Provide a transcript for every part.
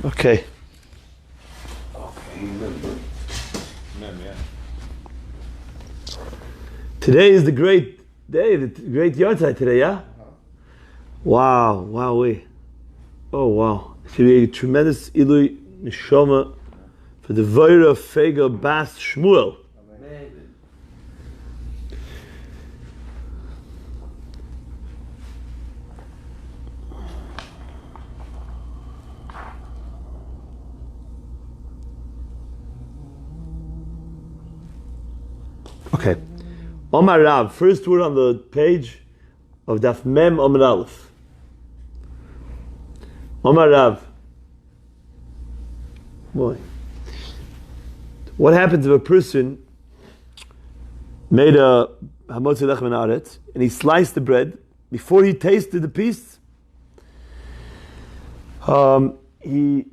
Okay. Today is the great day, the great yahrzeit today, yeah? Wow, wowee. Oh, wow. It should be a tremendous Ilui Neshama for the Vaira Fega Bas Shmuel. Amen. Okay. Omar Rav, first word on the page of Daf Mem Omar Aleph. Omar Rav. Boy. What happens if a person made a hamotzi lechem aretz and he sliced the bread before he tasted the piece? He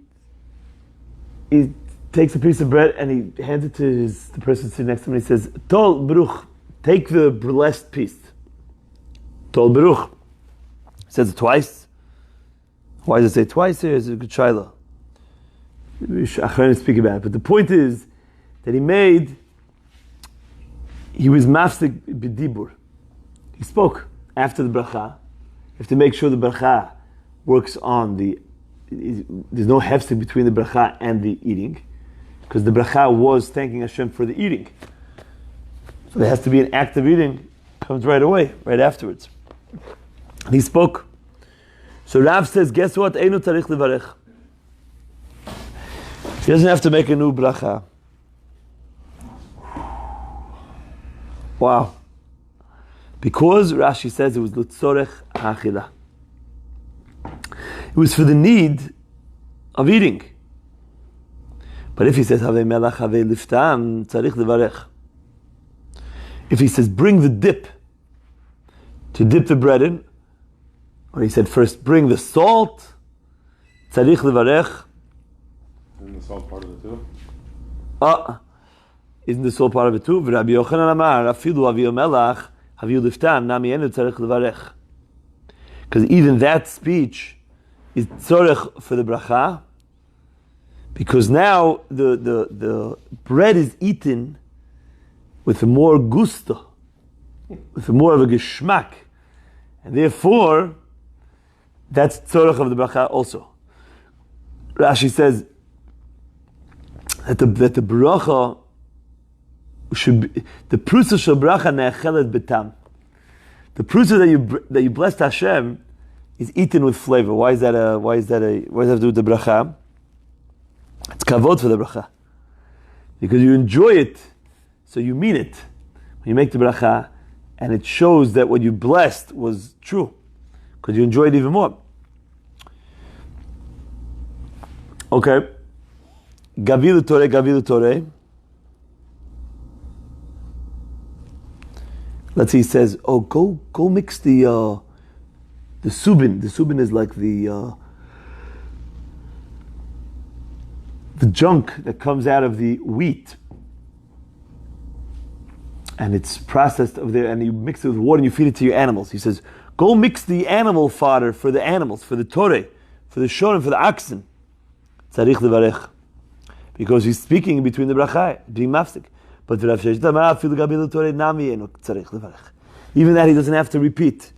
takes a piece of bread and he hands it to the person sitting next to him and he says, Tol Baruch, take the blessed piece. Tol Baruch. He says it twice. Why does it say twice here? It's a good shaila. We should speak about it. But the point is that he was mafsik b'dibur. He spoke after the bracha. You have to make sure the bracha works on there's no hefsek between the bracha and the eating, because the bracha was thanking Hashem for the eating. So there has to be an act of eating, comes right away, right afterwards. And he spoke. So Rav says, guess what? Einu tzarich levarech. He doesn't have to make a new bracha. Wow. Because Rashi says it was l'tzorech ha'achila. It was for the need of eating. But if he says, Havei melach, havei liftam, tzarich levarech. If he says, bring the dip, to dip the bread in, or he said, first bring the salt, tzarich levarech. Isn't the salt part of it too? Isn't the salt part of it too? Rabbi Yochanan Amar, afilu aviyo melach, haviyu liftam, nami enu tzarich levarech. Because even that speech is tzorech for the bracha, because now the bread is eaten with a more gusto, with more of a geschmack, and therefore that's tzorech of the bracha also. Rashi says that the bracha should be the prusa shel bracha ne'achelet betam. The prusa that you blessed Hashem is eaten with flavor. Why does that have to do with the bracha? It's kavod for the bracha. Because you enjoy it, so you mean it. When you make the bracha, and it shows that what you blessed was true. Because you enjoy it even more. Okay. Gavilu Toreh. Let's see, he says, go mix the subin. The subin is like the junk that comes out of the wheat. And it's processed over there, and you mix it with water and you feed it to your animals. He says, go mix the animal fodder for the animals, for the toreh, for the shorim, for the oxen. Tzarich levarech. Because he's speaking between the bracha, being mafsik. But even that he doesn't have to repeat.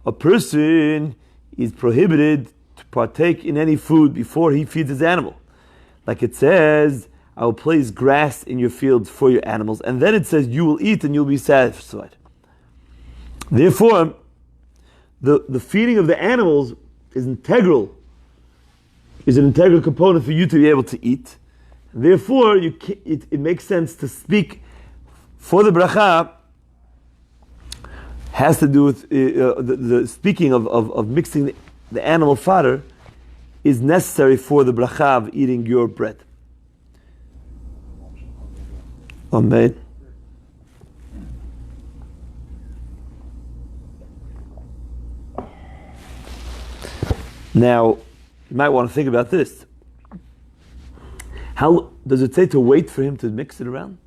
A person is prohibited to partake in any food before he feeds his animal. Like it says, I will place grass in your field for your animals. And then it says, you will eat and you'll be satisfied. Therefore, the feeding of the animals is an integral component for you to be able to eat. Therefore, it makes sense to speak for the bracha. Has to do with the speaking of mixing the animal fodder is necessary for the bracha of eating your bread. Amen. Now, you might want to think about this. How does it say to wait for him to mix it around?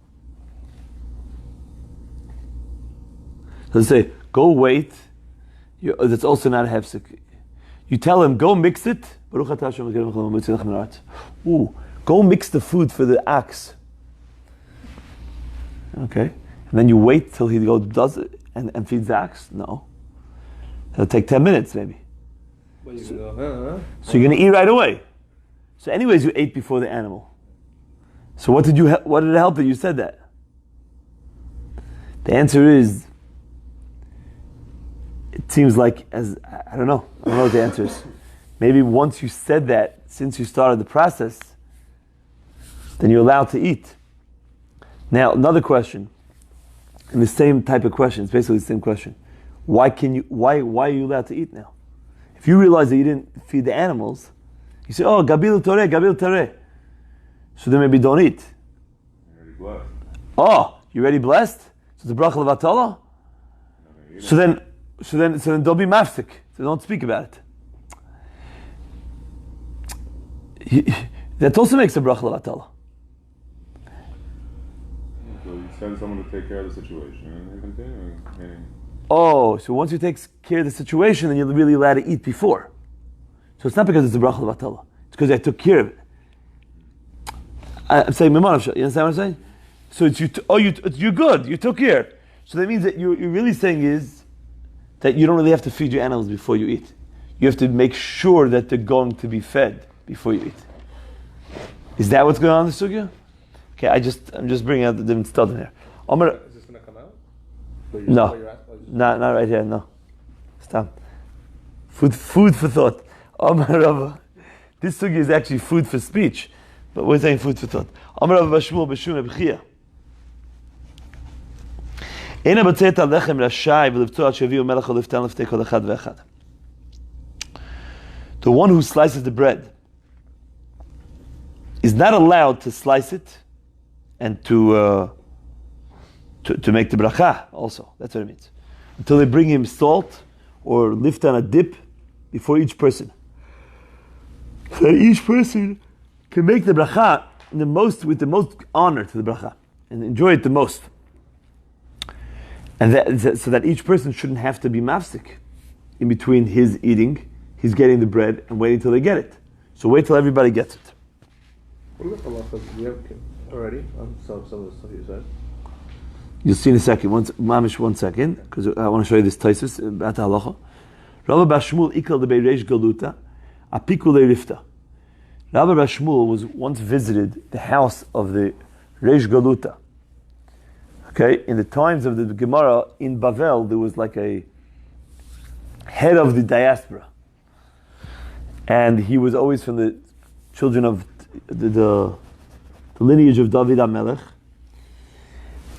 So they say, go wait. That's also not a hefsek. You tell him, go mix it. Ooh, go mix the food for the ox. Okay. And then you wait till he does it and feeds the ox? No. It'll take 10 minutes maybe. So you're going to eat right away. So anyways, you ate before the animal. So what did it help that you said that? The answer is, it seems like, I don't know what the answer is. Maybe once you said that, since you started the process, then you're allowed to eat. Now, another question, and the same type of question, it's basically the same question. Why are you allowed to eat now? If you realize that you didn't feed the animals, you say, oh, gabil toreh. So then maybe don't eat. You're already blessed. Oh, you already blessed? So it's a bracha levatala? So then don't be mafsik. So don't speak about it. That also makes a bracha levatala. So you send someone to take care of the situation and they continue. Oh, so once you take care of the situation, then you're really allowed to eat before. So it's not because it's a bracha levatala. It's because I took care of it. I'm saying, you understand what I'm saying? So it's you're good. You took care. So that means that you're really saying is that you don't really have to feed your animals before you eat. You have to make sure that they're going to be fed before you eat. Is that what's going on in the sugya? Okay, I'm just bringing out the different stuff in here. Is this going to come out? No, not right here. No, stop. Food for thought. Amar Rava. This sugya is actually food for speech, but we're saying food for thought. Amar Rava Bashmul Bashum Ebchia. Eina batzet alechem rashai v'livtzot sheviu melech oliftan liftei kol echad ve'echad. The one who slices the bread is not allowed to slice it and to make the bracha also. That's what it means. Until they bring him salt or lift on a dip before each person. So that each person can make the bracha with the most honor to the bracha and enjoy it the most. And so that each person shouldn't have to be mafsik in between his eating, he's getting the bread, and waiting till they get it. So wait till everybody gets it. What about the halachas we have already on some of the stuff you said? You'll see in a second. One second, because I want to show you this taisus about the halacha. Rabbi Bashmul ikal de beireish galuta, apikul rifta. Rabbi Bashmul was once visited the house of the Reish Galuta. Okay, in the times of the Gemara in Bavel, there was like a head of the diaspora, and he was always from the children of the lineage of David HaMelech,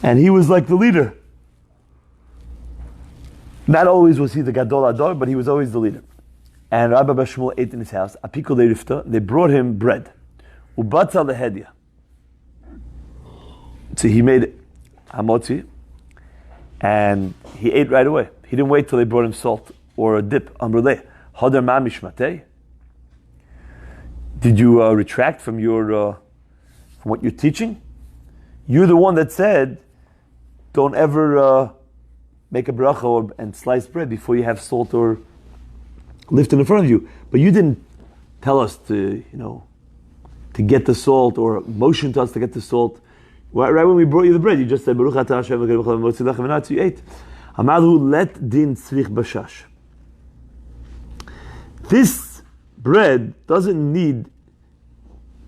and he was like the leader. Not always was he the Gadol Ador, but he was always the leader. And Rabbi Bashmul ate in his house. Apiko de rifta. They brought him bread. Ubatza lehedya. So he made hamotzi, and he ate right away. He didn't wait till they brought him salt or a dip. Amruleh hadar mamish matei. Did you retract from from what you're teaching? You're the one that said, don't ever make a bracha and slice bread before you have salt or lift in front of you. But you didn't tell us to get the salt or motion to us to get the salt. Right when we brought you the bread, you just said, Baruch atah Hashem v'kei b'chalem you ate. Amadhu let din tzrich bashash. This bread doesn't need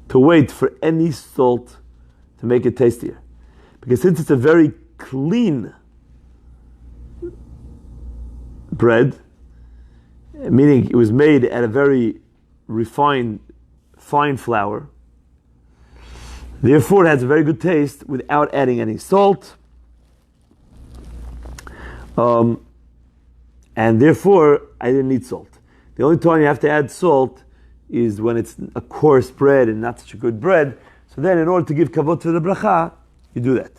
to wait for any salt to make it tastier. Because since it's a very clean bread, meaning it was made at a very refined, fine flour, therefore it has a very good taste without adding any salt. And therefore, I didn't need salt. The only time you have to add salt is when it's a coarse bread and not such a good bread. So then in order to give kavod to the bracha, you do that.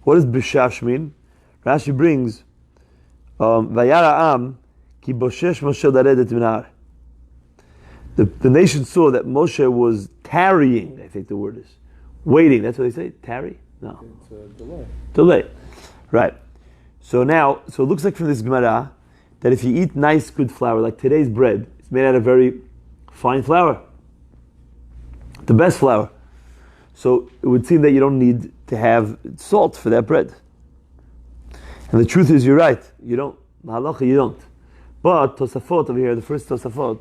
What does bishash mean? Rashi brings, Vayara am ki boshesh Moshe laredet min har. The nation saw that Moshe was tarrying, I think the word is. Waiting, that's what they say? Tarry? No. It's a delay. Delay. Right. So it looks like from this Gemara that if you eat nice, good flour, like today's bread, it's made out of very fine flour, the best flour. So it would seem that you don't need to have salt for that bread. And the truth is, you're right. You don't. Mahalacha, you don't. But Tosafot over here, the first Tosafot,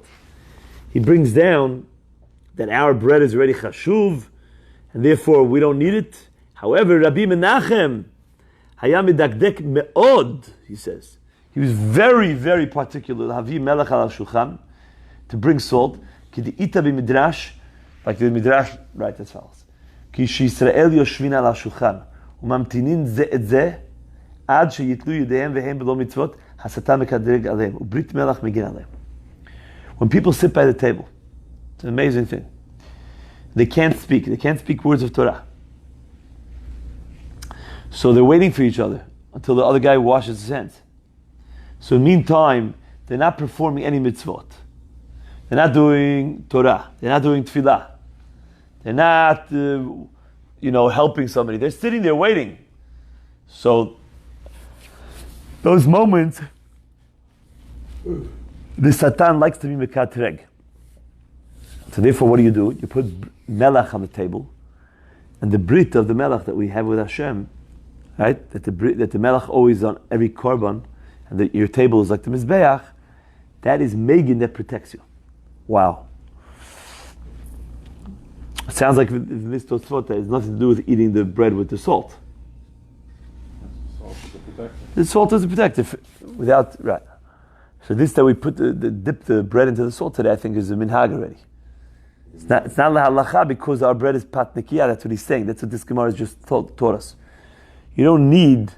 he brings down that our bread is already chashuv, and therefore we don't need it. However, Rabbi Menachem, hayam medakdek me'od, he says. He was very, very particular, havi melech al shulchan, to bring salt. Ki de'ita b'midrash, like the midrash writes as follows. Ki she'Yisrael yoshvin al shulchan, umamtinin ze et ze, ad sheyitlu yedehem vehem b'lo mitzvot, hasata mekadreg aleim, ubrit melech megin aleim. When people sit by the table, it's an amazing thing. They can't speak. They can't speak words of Torah. So they're waiting for each other until the other guy washes his hands. So in the meantime, they're not performing any mitzvot. They're not doing Torah. They're not doing tefillah. They're not, helping somebody. They're sitting there waiting. So those moments, the Satan likes to be mekatreg. So therefore, what do? You put melach on the table, and the brit of the melach that we have with Hashem, right? That the melach always on every korban, and your table is like the mizbeach. That is megin that protects you. Wow. It sounds like this tosfot has nothing to do with eating the bread with the salt. Salt is a protector. The salt is a protector without right. So this that we put dip the bread into the salt today, I think is a minhag already. It's not lahalacha because our bread is patnikia. That's what he's saying. That's what this Gemara has just taught us. You don't need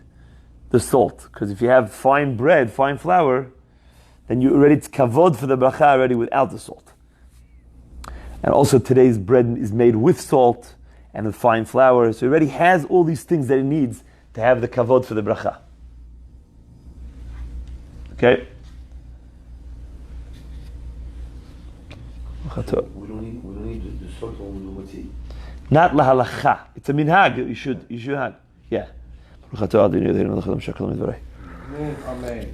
the salt because if you have fine bread, fine flour, then you already it's kavod for the bracha already without the salt. And also today's bread is made with salt and with fine flour, so it already has all these things that it needs to have the kavod for the bracha. Okay. We don't need the salt on the motzi. Not lahalacha. It's a minhag. You should have. Yeah. Amen.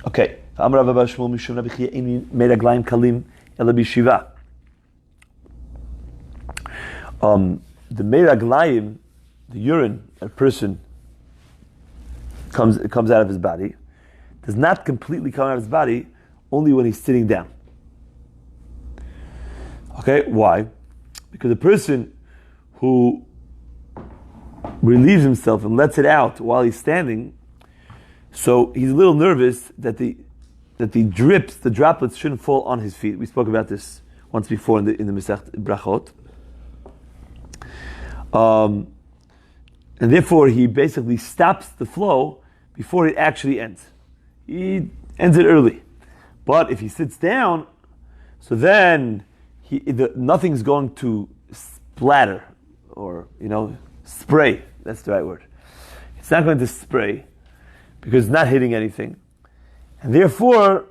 Okay. Amar Rav Abba Shmuel Mishum Rabbi Chia Eini Meraglaim Kalim Ela Bishiva. The meraglaim, the urine that a person comes out of his body, does not completely come out of his body only when he's sitting down. Okay, why? Because a person who relieves himself and lets it out while he's standing, so he's a little nervous that the droplets shouldn't fall on his feet. We spoke about this once before in the masechet berachot. And therefore he basically stops the flow before it actually ends. He ends it early. But if he sits down, so then nothing's going to splatter or spray. That's the right word. It's not going to spray because it's not hitting anything. And therefore,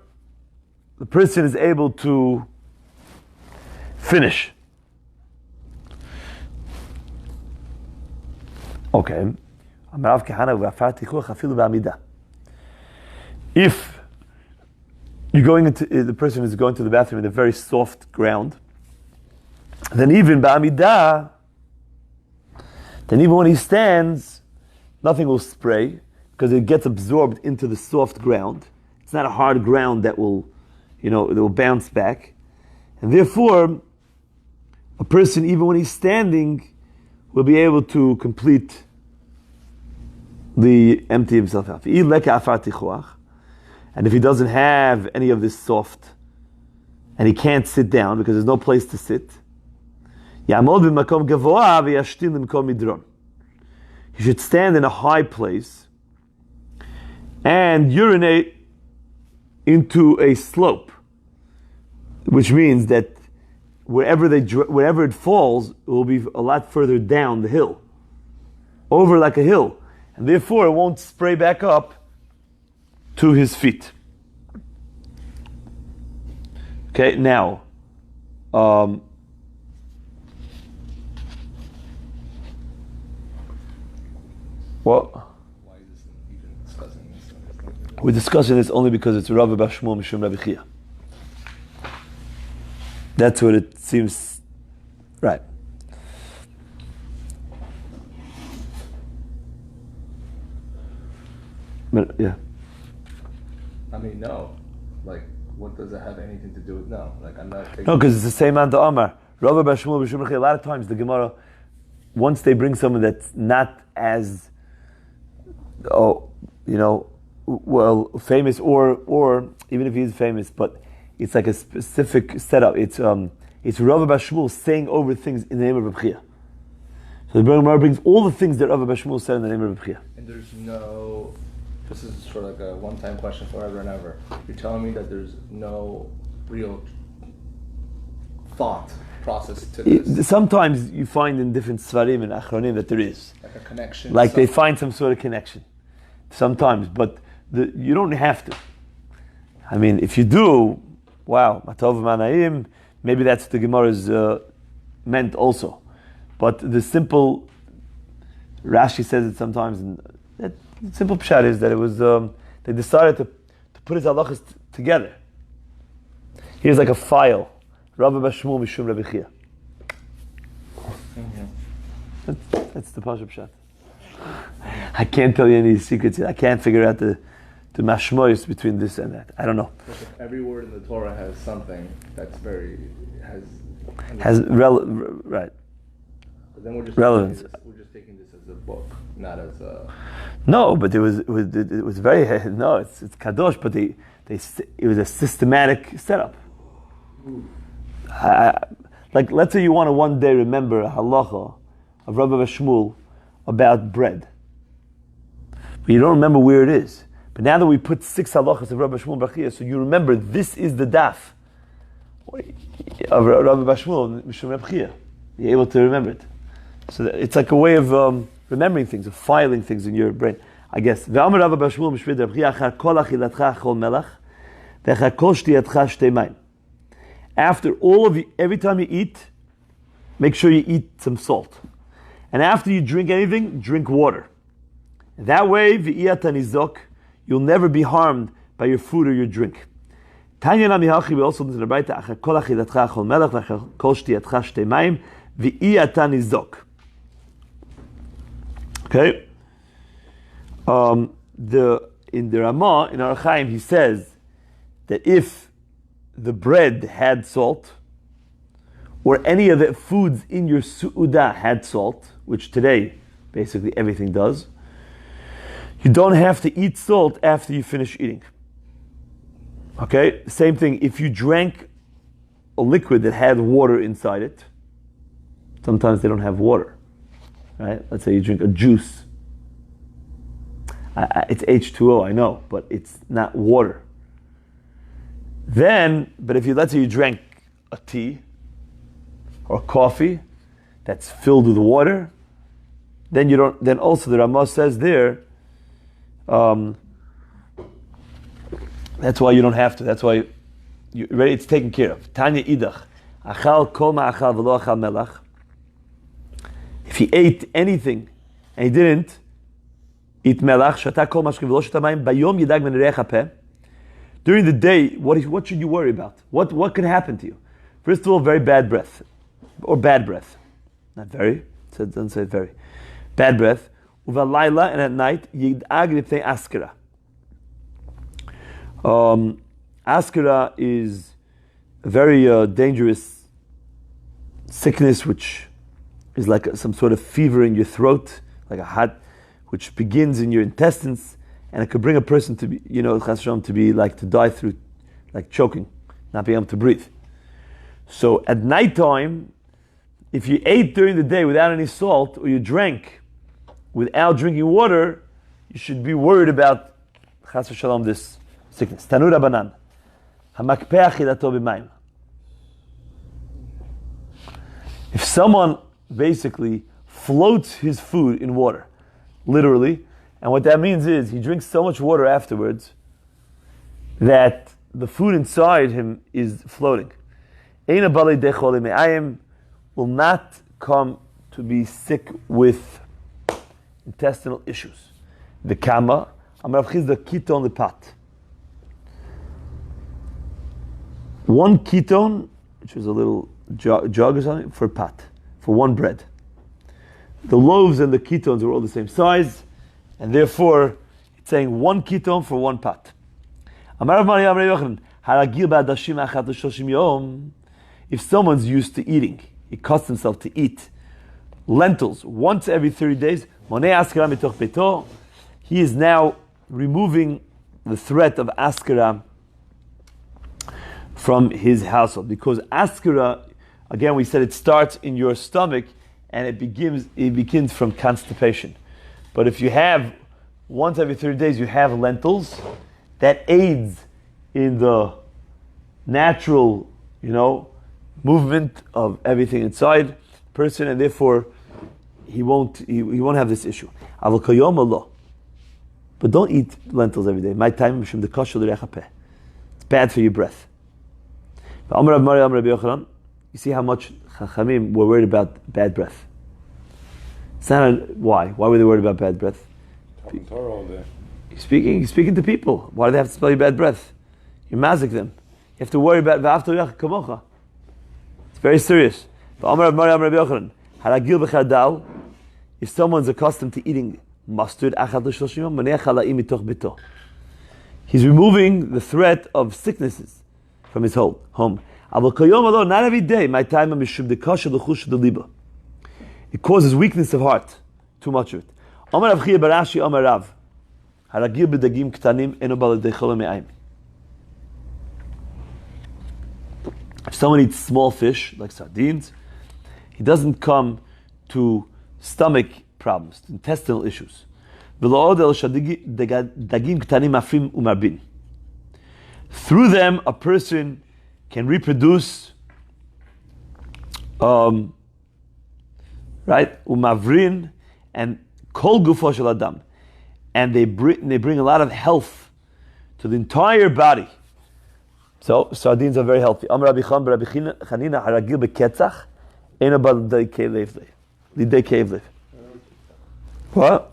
the person is able to finish. Okay. If the person is going to the bathroom in a very soft ground, then even ba'amidah, then even when he stands, nothing will spray because it gets absorbed into the soft ground. It's not a hard ground that will, it will bounce back. And therefore, a person, even when he's standing, will be able to complete the empty himself out. And if he doesn't have any of this soft, and he can't sit down because there's no place to sit, he should stand in a high place and urinate into a slope, which means that wherever it falls, it will be a lot further down the hill, over like a hill, and therefore it won't spray back up to his feet. Okay, now, what? Why We're discussing this only because it's Rabbi Bashmuel Mishum Rabbi Chia. That's what it seems, right. But, yeah. I mean, no. Like, what does it have anything to do with no? Like, I'm not taking... No, because it's the same man to Amar. Rabbi Bashmuel Mishum Rabbi Chia. A lot of times the Gemara, once they bring someone that's not as, well, famous, or even if he's famous, but it's like a specific setup. It's Rabbi Bashmuel saying over things in the name of Rabbi Chia. So the Gemara brings all the things that Rabbi Bashmuel said in the name of Rabbi Chia. And there's no... This is for like a one-time question forever and ever. You're telling me that there's no real thought process to this? Sometimes you find in different Svarim and Achronim that there is. Like a connection? Like they find some sort of connection. Sometimes, but you don't have to. I mean, if you do, wow, Matov Manayim, maybe that's what the Gemara is meant also. But the simple, Rashi says it sometimes, and the simple pshat is that it was, they decided to put his halachas together. Here's like a file, Rabbi Bashmuel Mishum Rabbi Chia. That's the Pasha pshat. I can't tell you any secrets. I can't figure out the mashmois between this and that. I don't know. Every word in the Torah has something that's right. But then we're just relevance. We're just taking this as a book, not as a. No, but it was very no. It's kadosh, but it was a systematic setup. Like let's say you want to one day remember a halacha of Rabbi Bashmuel about bread, but you don't remember where it is. But now that we put 6 halachas of Rabbi Bashmuel Bar Chia, so you remember this is the daf of Rabbi Bashmuel Mishum Rabbi Chia. You're able to remember it. So it's like a way of remembering things, of filing things in your brain, I guess. Ve'amar Rabbi Bashmuel Mishum Rabbi Chia achar kol achilatcha chol melach ve'achar kol shtiyatcha shtei mayim. After every time you eat, make sure you eat some salt. And after you drink anything, drink water. That way, v'iyat nizok, you'll never be harmed by your food or your drink. Tanya namihachi, we also listen to the Braita, achar kol achilatcha chol melach v'achar kol shtiyatcha shtei mayim v'iyat nizok. Okay? In the Ramah, in Ar Chaim, he says that if the bread had salt, or any of the foods in your su'udah had salt, which today basically everything does, you don't have to eat salt after you finish eating. Okay? Same thing, if you drank a liquid that had water inside it, sometimes they don't have water. Right? Let's say you drink a juice. It's H2O, I know, but it's not water. But if let's say you drank a tea or coffee that's filled with water, then you don't. Then also the Ramah says there, that's why you don't have to. That's why it's taken care of. Tanya idach, achal kol ma'achal v'lo achal melach. If he ate anything and he didn't eat melach, shata kol mashkin v'lo shata mayim, bayom yidag min reich hapeh. During the day, what should you worry about? What could happen to you? First of all, very bad breath. Or bad breath. Not very. It doesn't say very. Bad breath. Uvalayla, and at night, yid'ag lipnei askara. Askara is a very dangerous sickness, which is like some sort of fever in your throat, like a hot, which begins in your intestines, and it could bring a person to be, to die through, like choking, not being able to breathe. So at nighttime, if you ate during the day without any salt, or you drank without drinking water, you should be worried about chas v'shalom this sickness. Tanu Rabbanan, hamakpeh achilato b'mayim. If someone basically floats his food in water, literally, and what that means is he drinks so much water afterwards that the food inside him is floating. Eina balei dechol me'ayim, will not come to be sick with intestinal issues. The kama Amar Rav Chizda ketone lepat. 1 ketone, which is a little jug or something, for pat, for 1 bread. The loaves and the ketones are all the same size, and therefore it's saying 1 ketone for 1 pat. If someone's used to eating, he cuts himself to eat lentils once every 30 days, he is now removing the threat of askara from his household. Because askara, again, we said it starts in your stomach and it begins from constipation. But if you have once every 30 days, you have lentils, that aids in the natural, movement of everything inside person, and therefore he won't have this issue. But don't eat lentils every day. It's bad for your breath. You see how much Chachamim were worried about bad breath. It's not why. Why were they worried about bad breath? Talking Torah all day. You're speaking to people. Why do they have to spell your bad breath? You mazik them. You have to worry about v'afta l'recha kamocha. It's very serious. If someone's accustomed to eating mustard, he's removing the threat of sicknesses from his home. Not every day. It causes weakness of heart. Too much of it. If someone eats small fish, like sardines, he doesn't come to stomach problems, intestinal issues. Through them, a person can reproduce, right? Umavrin and kol gufo shel adam, and they bring a lot of health to the entire body. So sardines are very healthy. Amar Rabbi Chanina haragil beketzach ena b'lidei kelev. What?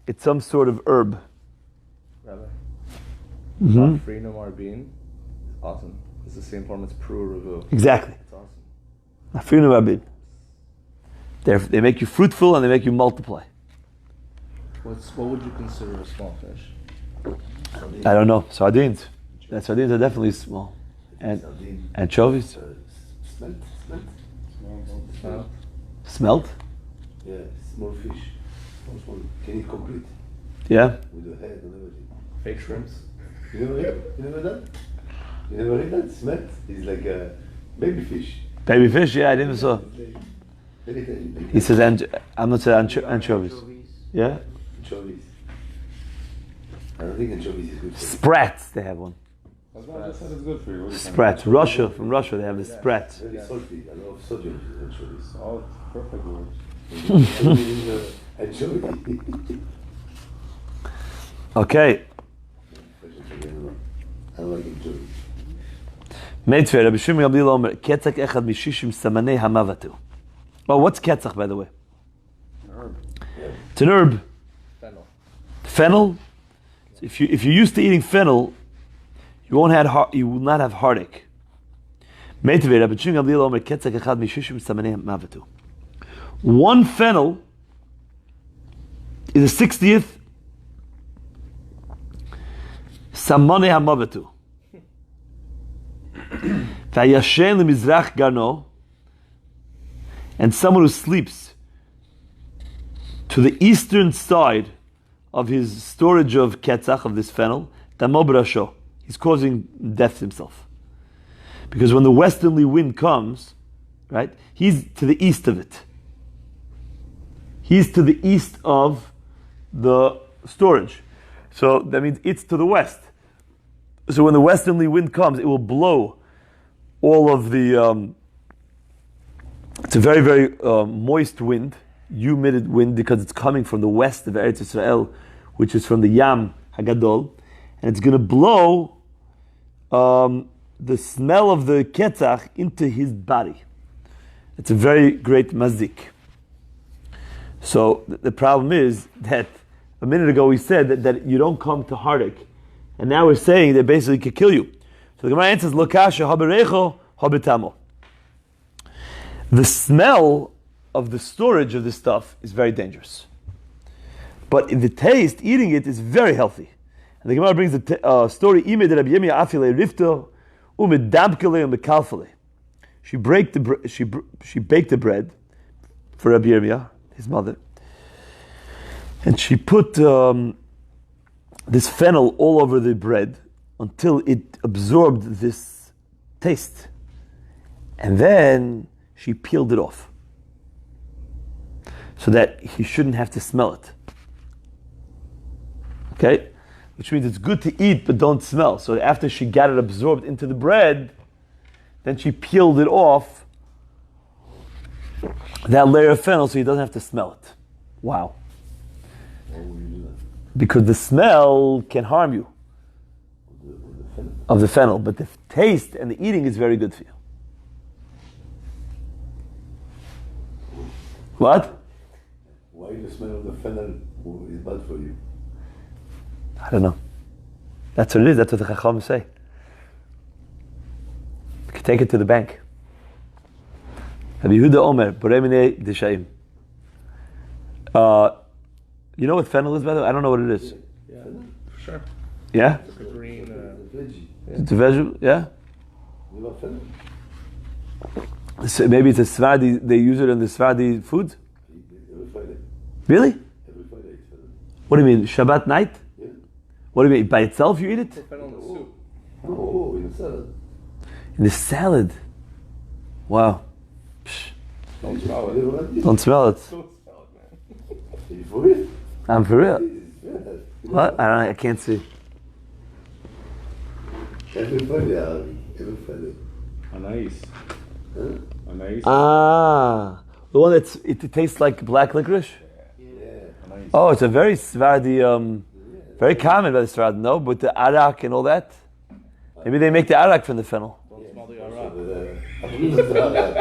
It's some sort of herb. Rabbi. Mm-hmm. Free no more bean. Awesome. It's the same form as pru revu. Exactly. It's awesome. Afinu rabin. They make you fruitful and they make you multiply. What would you consider a small fish? I don't know. Sardines. Sardines are definitely small. And anchovies. Smelt? Yeah, small fish. Small. Can eat complete. Yeah. With the head and everything. Fake shrimps? You never done? You never read that? Smelt? It's like a baby fish. Baby fish? Yeah, I never saw. He says, I'm not saying anchovies. Yeah? Anchovies. I don't think anchovies is good for you. Sprats, they have one. That's why I just said it's good for you. Sprats. From Russia, they have the sprats. Very salty. A lot of sodium in anchovies. Oh, it's perfect words. Anchovy. Okay. I don't like anchovy. Meitver, Rabbi Shimon Gamliel Omer, ketzak echad mishishim samanei hamavatu. Oh, what's ketzak, by the way? Herb. It's an herb. Fennel. Fennel. So if you're used to eating fennel, you will not have heartache. Meitver, Rabbi Shimon Gamliel Omer, ketzak echad mishishim samanei hamavatu. 1 fennel is a 60th samanei hamavatu. Vayashen lemizrach gano, and someone who sleeps to the eastern side of his storage of ketzach, of this fennel, damo berachot, he's causing death to himself. Because when the westerly wind comes, right, he's to the east of it. He's to the east of the storage. So that means it's to the west. So when the westerly wind comes, it will blow all of the, it's a very, very moist wind, humid wind, because it's coming from the west of Eretz Yisrael, which is from the Yam Hagadol, and it's going to blow the smell of the ketzach into his body. It's a very great mazik. So the problem is that a minute ago we said that you don't come to heartache, and now we're saying that basically could kill you. So the Gemara answers, Lokasha haberecho habetamo. The smell of the storage of this stuff is very dangerous. But in the taste, eating it is very healthy. And the Gemara brings the story, Ime de Rabbi Yemi afile rifto, umedabkele umekalfale. She baked the bread for Rabbi Yirmiyah, his mother, and she put this fennel all over the bread until it absorbed this taste, and then she peeled it off so that he shouldn't have to smell it. Okay, which means it's good to eat but don't smell. So after she got it absorbed into the bread, then she peeled it off, that layer of fennel, so he doesn't have to smell it. Wow. Why would you do that? Because the smell can harm you of the fennel, but the taste and the eating is very good for you. What? Why the smell of the fennel is bad for you? I don't know. That's what it is. That's what the Chacham say. You can take it to the bank. Rabbi Yehuda Omer, Boremine Deshaim. You know what fennel is, by the way? I don't know what it is. Yeah, for sure. Yeah? It's like a green. Veggie. It's a vegetable, yeah? You know fennel? So maybe it's a Sfardi, they use it in the Sfardi food? Every Friday. Really? Every Friday it's fennel. What do you mean, Shabbat night? Yeah. What do you mean, by itself you eat it? Put fennel in the soup. Oh, in the salad. In the salad? Wow. Psh, Don't smell You it. never had it? don't smell it. Don't smell it, man. Are you for real? I'm for real. Yeah. What? I can't see. Every Friday, every Friday. Anais. Huh? Anais. Ah, the one that's, it tastes like black licorice? Yeah. Anais. Oh, it's a very Sfardi, very common by the Sfardi, no? With the arak and all that. Maybe they make the arak from the fennel. Don't smell the arak. I put it in the salad.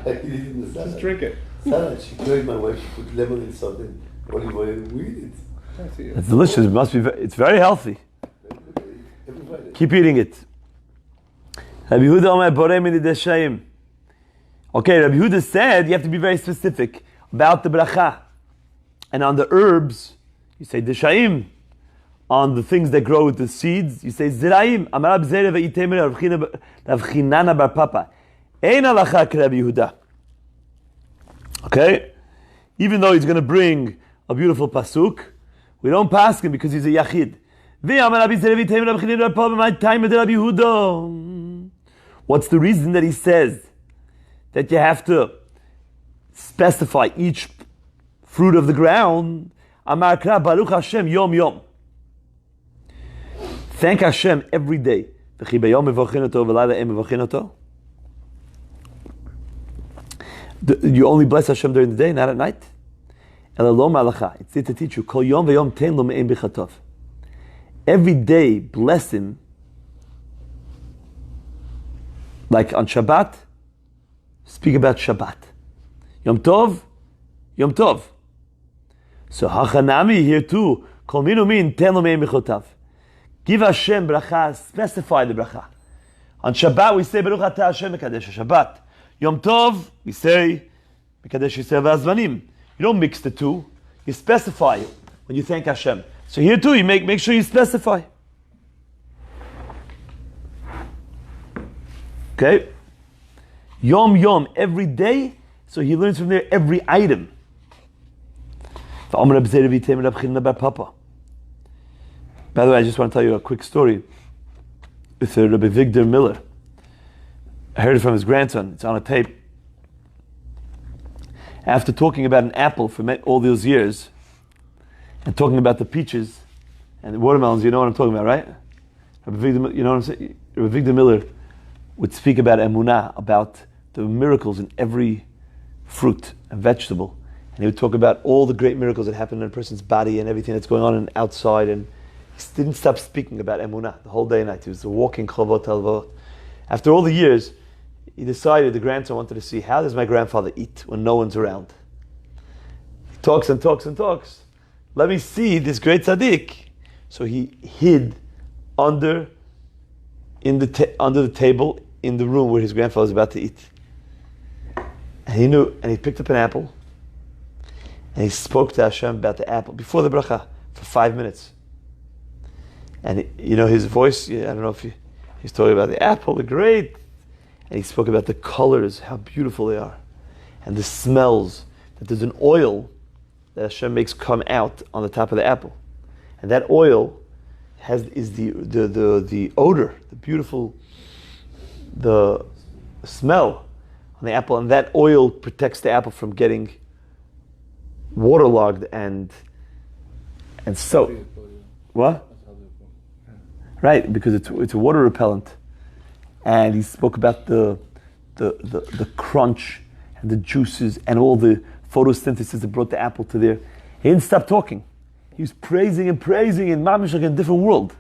I eat it in the salad. Just drink it. Salad. She told my wife she put lemon and salt and olive oil and we eat it. I see it. It's delicious. It must be. It's very healthy. Every Friday. Keep eating it. Rabbi Yehuda Omer Borei Mini Deshaim. Okay, Rabbi Yehuda said you have to be very specific about the bracha, and on the herbs you say Deshaim. On the things that grow with the seeds, you say Ziraim. Amarab Zere ve'itemer Rav Chinana bar Papa. Ein halacha k'Rabbi Yehuda. Okay, even though he's going to bring a beautiful pasuk, we don't pass him because he's a yachid. What's the reason that he says that you have to specify each fruit of the ground? Amar Kra Baruch Hashem Yom Yom. Thank Hashem every day. You only bless Hashem during the day, not at night. It's there to teach you. Every day, bless him. Like on Shabbat, speak about Shabbat. Yom Tov, Yom Tov. So Hachanami here too. Kol minu min ten lo me'em bichotav. Give Hashem bracha, specify the bracha. On Shabbat we say Baruch Atah Hashem Mekadesh Shabbat. Yom Tov we say Mekadesh Yisrael v'Azmanim. You don't mix the two. You specify when you thank Hashem. So here too, you make sure you specify. Okay? Yom Yom, every day. So he learns from there every item. By the way, I just want to tell you a quick story with Rabbi Victor Miller. I heard it from his grandson. It's on a tape. After talking about an apple for all those years, and talking about the peaches and the watermelons, you know what I'm talking about, right? Rabbi Victor, you know what I'm saying? Rabbi Victor Miller would speak about emunah, about the miracles in every fruit and vegetable. And he would talk about all the great miracles that happen in a person's body and everything that's going on outside. And he didn't stop speaking about emunah the whole day and night. He was walking chavot alvot. After all the years, he decided, the grandson wanted to see, how does my grandfather eat when no one's around? He talks and talks and talks. Let me see this great tzaddik. So he hid under the table in the room where his grandfather was about to eat. And he knew, and he picked up an apple, and he spoke to Hashem about the apple before the bracha for 5 minutes. And his voice, I don't know if he's talking about the apple, the great, and he spoke about the colors, how beautiful they are, and the smells, that there's an oil that Hashem makes come out on the top of the apple. And that oil is the odor, the beautiful, the smell on the apple, and that oil protects the apple from getting waterlogged and so. What? Right, because it's a water repellent, and he spoke about the crunch and the juices and all the photosynthesis that brought the apple to there. He didn't stop talking. He was praising and mamish like in a different world.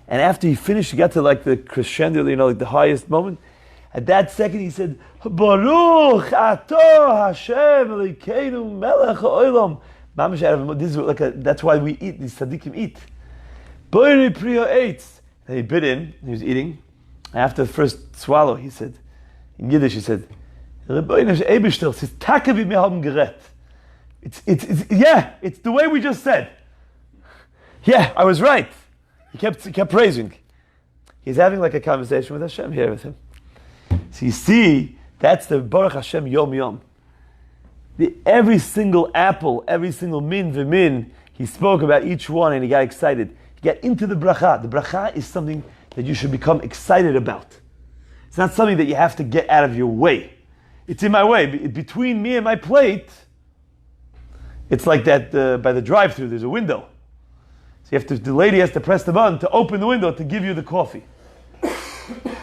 And after he finished, he got to like the crescendo, like the highest moment. At that second, he said, "Baruch Ato Hashem Elokeinu Melech Haolam." Mamish out of this is that's why we eat. These tzaddikim eat. Boiri Priya eitz. And he bit in. He was eating. After the first swallow, he said, in Yiddish, he said, it's the way we just said. Yeah, I was right. He kept praising. He's having like a conversation with Hashem here with him. So you see, that's the Baruch Hashem Yom Yom. Every single apple, every single min v'min, he spoke about each one and he got excited. He got into the bracha. The bracha is something that you should become excited about. It's not something that you have to get out of your way. It's in my way. Between me and my plate, it's like that by the drive-thru, there's a window. So the lady has to press the button to open the window to give you the coffee.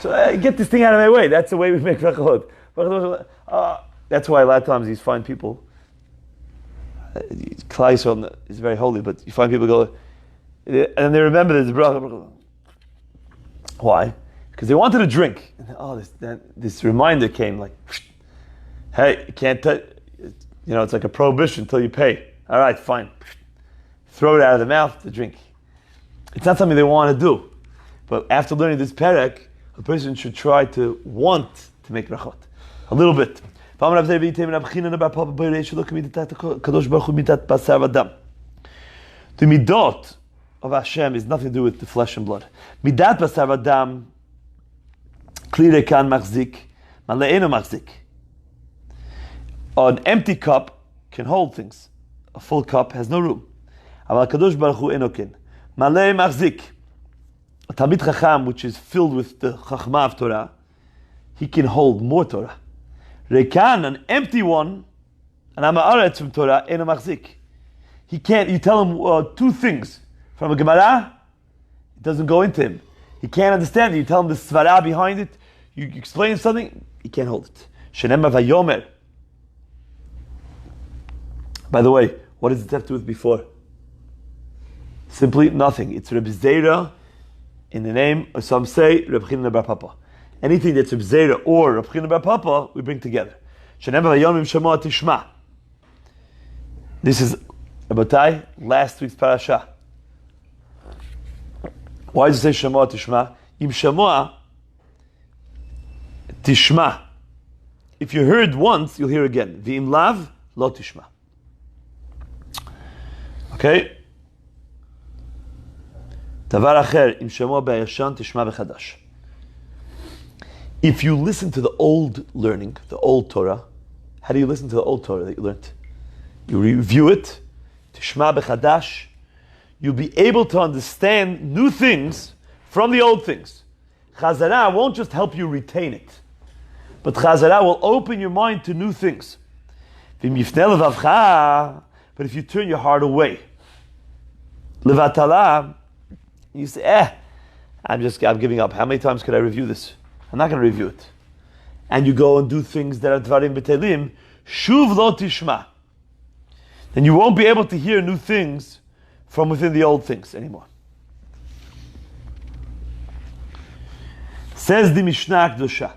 So get this thing out of my way. That's the way we make berachot. That's why a lot of times you find people, Klal Yisrael is very holy, but you find people go, and they remember there's a bracha. Why? Because they wanted a drink. And, this reminder came like, hey, you can't touch, it's like a prohibition until you pay. All right, fine. Throw it out of the mouth, the drink. It's not something they want to do. But after learning this perek, a person should try to want to make berachot. A little bit. The midot of Hashem is nothing to do with the flesh and blood. Midat basar v'dam, kli rekan machzik, male'eno machzik. An empty cup can hold things. A full cup has no room. Aval kadosh baruch hu eno ken. Male machzik. A Talmid Chacham, which is filled with the Chachma of Torah, he can hold more Torah. Rekan, an empty one, an Ama'aretz from Torah, eno machzik. He can't, you tell him two things from a Gemara, it doesn't go into him. He can't understand it. You tell him the Svara behind it, you explain something, he can't hold it. Shenemar vayomer. By the way, what does it have to do with before? Simply nothing. It's Reb Zera in the name, or some say, Reb China bar Papa. Anything that's Reb Zera or Reb China bar Papa, we bring together. Shenemar vayomer shema tishma. This is, Rabotai, last week's parasha. Why does it say Shema Tishma? Im Shema Tishma. If you heard once, you'll hear again. V'im lav lo Tishma. Okay? Davar acher im Shema be'yashan Tishma b'chadash. If you listen to the old learning, the old Torah, how do you listen to the old Torah that you learned? You review it, Tishma b'chadash. You'll be able to understand new things from the old things. Chazara won't just help you retain it, but Chazara will open your mind to new things. But if you turn your heart away, levatala, you say, I'm giving up. How many times could I review this? I'm not going to review it. And you go and do things that are dvarim b'telim, shuv lo tishma. Then you won't be able to hear new things from within the old things anymore. Says the Mishnah Kedusha,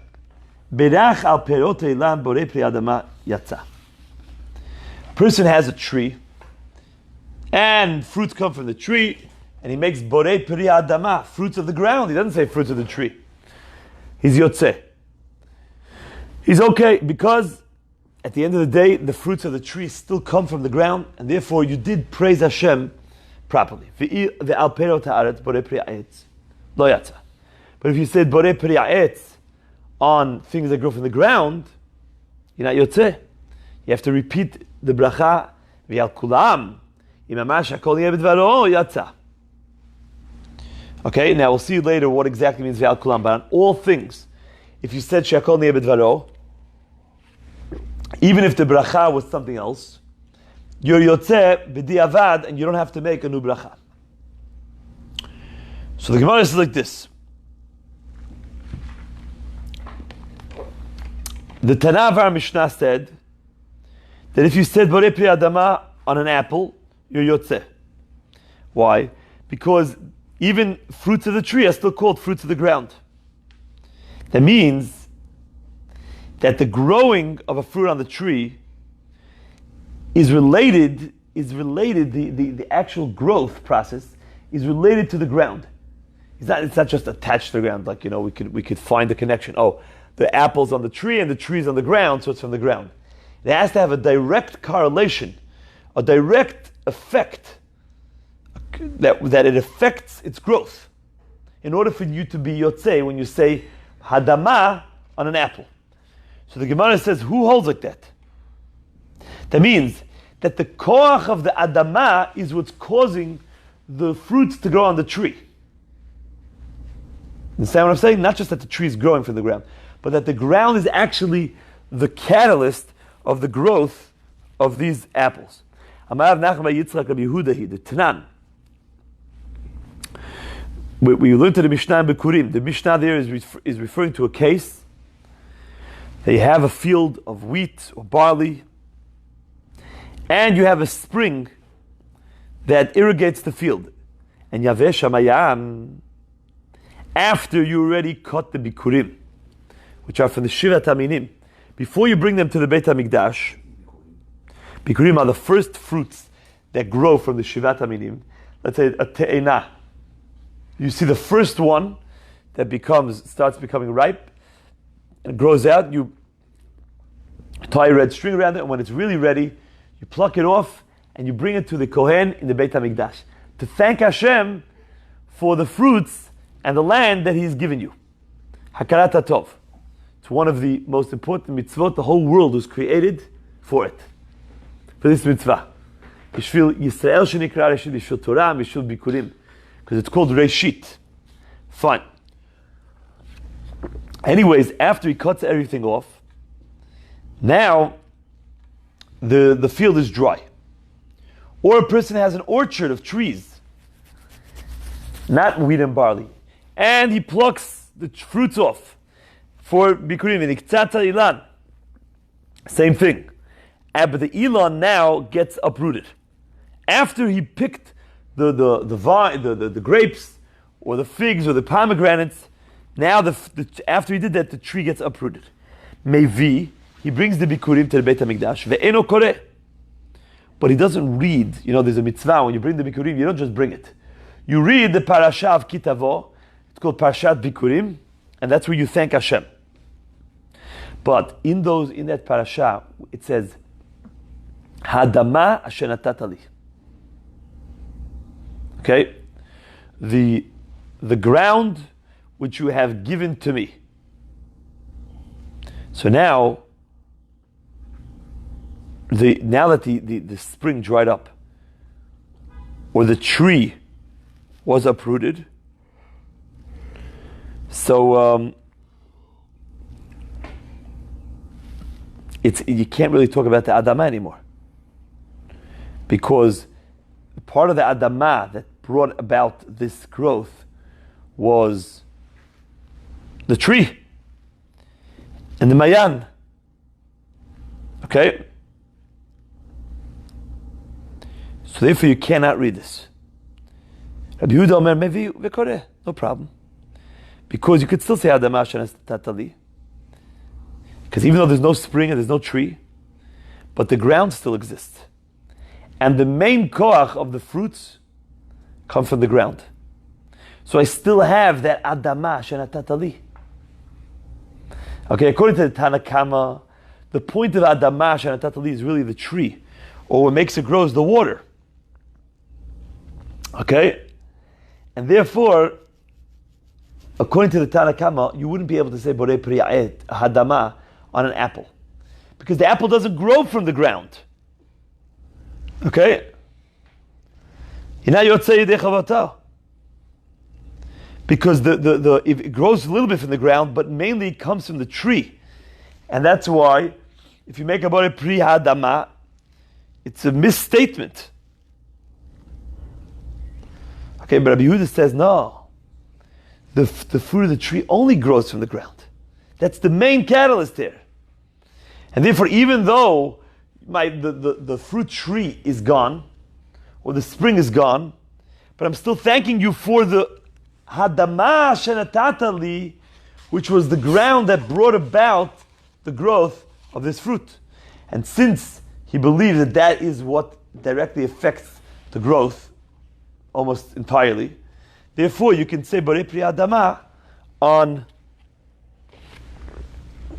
Berach al perot eilam borei pri adama yatsa. person has a tree, and fruits come from the tree, and he makes borei peri adama, fruits of the ground. He doesn't say fruits of the tree. He's yotzeh. He's okay, because at the end of the day, the fruits of the tree still come from the ground, and therefore you did praise Hashem properly. But if you said borei peri ha'etz on things that grow from the ground, you're not yotzeh. You have to repeat the bracha, v'al kulam, imamash hakol yeh b'dvaro yatza. Okay, now we'll see later what exactly means v'al kulam, but on all things, if you said shakol yeh b'dvaro, even if the bracha was something else, you're yotzeh b'diavad, and you don't have to make a new bracha. So the Gemara is like this. The Tana of our Mishnah said that if you said borei pri adama on an apple, you're yotzeh. Why? Because even fruits of the tree are still called fruits of the ground. That means that the growing of a fruit on the tree is related, the actual growth process is related to the ground. It's not just attached to the ground, like, we could find the connection. Oh, the apple's on the tree and the tree's on the ground, so it's from the ground. It has to have a direct correlation, a direct effect, that it affects its growth. In order for you to be yotzei, when you say hadama on an apple. So the Gemara says, who holds like that? That means that the koach of the adama is what's causing the fruits to grow on the tree. Understand what I'm saying? Not just that the tree is growing from the ground, but that the ground is actually the catalyst of the growth of these apples. Amar Nachman Yitzchak Rabbi Yehuda, the Tanan. We learned to the Mishnah in Bikurim. The Mishnah there is referring to a case. They have a field of wheat or barley, and you have a spring that irrigates the field. And Yavesh Hamayam, after you already cut the Bikurim, which are from the Shivat Aminim, before you bring them to the Beit HaMikdash, Bikurim are the first fruits that grow from the Shivat Aminim. Let's say a te'ena. You see the first one that starts becoming ripe and grows out. You tie a red string around it, and when it's really ready, you pluck it off and you bring it to the Kohen in the Beit HaMikdash to thank Hashem for the fruits and the land that He's given you. Hakarat HaTov. It's one of the most important mitzvot. The whole world was created for it, for this mitzvah. Bishvil Yisrael shenikra Reshit, bishvil Torah, bishvil Bikurim, because it's called Reshit. Fine. Anyways, after he cuts everything off, now the field is dry. Or a person has an orchard of trees, not wheat and barley, and he plucks the fruits off for Bikurim, and Iktzat Ilan. Same thing. But the Ilan now gets uprooted. After he picked the grapes, or the figs, or the pomegranates, now after he did that, the tree gets uprooted. Mevi, he brings the Bikurim to the Beit HaMikdash, ve'eno koreh. But he doesn't read. There's a mitzvah, when you bring the Bikurim, you don't just bring it. You read the parasha of Kitavo, it's called Parashat Bikurim, and that's where you thank Hashem. But in that parasha, it says, Hadama asher natatali. Okay? The ground which you have given to me. So now that the spring dried up, or the tree was uprooted, so you can't really talk about the Adama anymore, because part of the Adama that brought about this growth was the tree and the Mayan. Okay? So therefore you cannot read this. Rabbi Yehuda Omer Mevi v'koreh, no problem. Because you could still say Adama Asher Tatali. Because even though there's no spring and there's no tree, but the ground still exists. And the main koach of the fruits come from the ground. So I still have that adama shenatatali. Okay, according to the Tanakama, the point of adama shenatatali is really the tree, or what makes it grow is the water. Okay? And therefore, according to the Tanakama, you wouldn't be able to say borei priya'et hadama on an apple, because the apple doesn't grow from the ground. Okay? Because if it grows a little bit from the ground, but mainly it comes from the tree. And that's why, if you make a borei pri hadama, it's a misstatement. Okay, but Rabbi Yehuda says, no. The fruit of the tree only grows from the ground. That's the main catalyst there. And therefore, even though the fruit tree is gone, or the spring is gone, but I'm still thanking you for the hadama shenatatali, which was the ground that brought about the growth of this fruit. And since he believes that that is what directly affects the growth almost entirely, therefore you can say borei pri adama on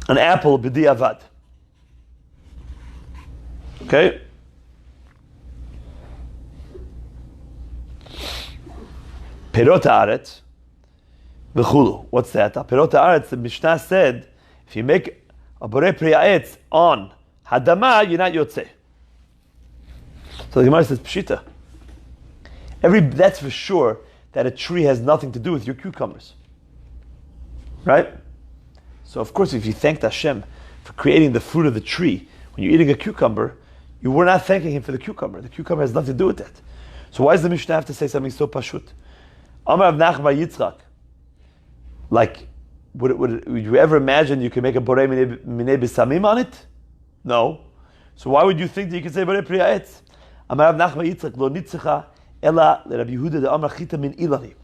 an apple b'di avad. Okay? Perot haaretz v'chulu. What's that? Perot haaretz, the Mishnah said, if you make a borei pri ha'etz on hadama, you're not yotzeh. So the Gemara says, pshita. That's for sure that a tree has nothing to do with your cucumbers. Right? So of course, if you thanked Hashem for creating the fruit of the tree, when you're eating a cucumber, you were not thanking Him for the cucumber. The cucumber has nothing to do with that. So why does the Mishnah have to say something so pashut? Amar Rav Nachman Yitzchak. Like, would you ever imagine you can make a borei minei bisamim on it? No. So why would you think that you can say borei pri ha'etz? Amar Rav Nachman Yitzchak lo nitzecha ela Rabbi Yehuda de Amar chita min ilani.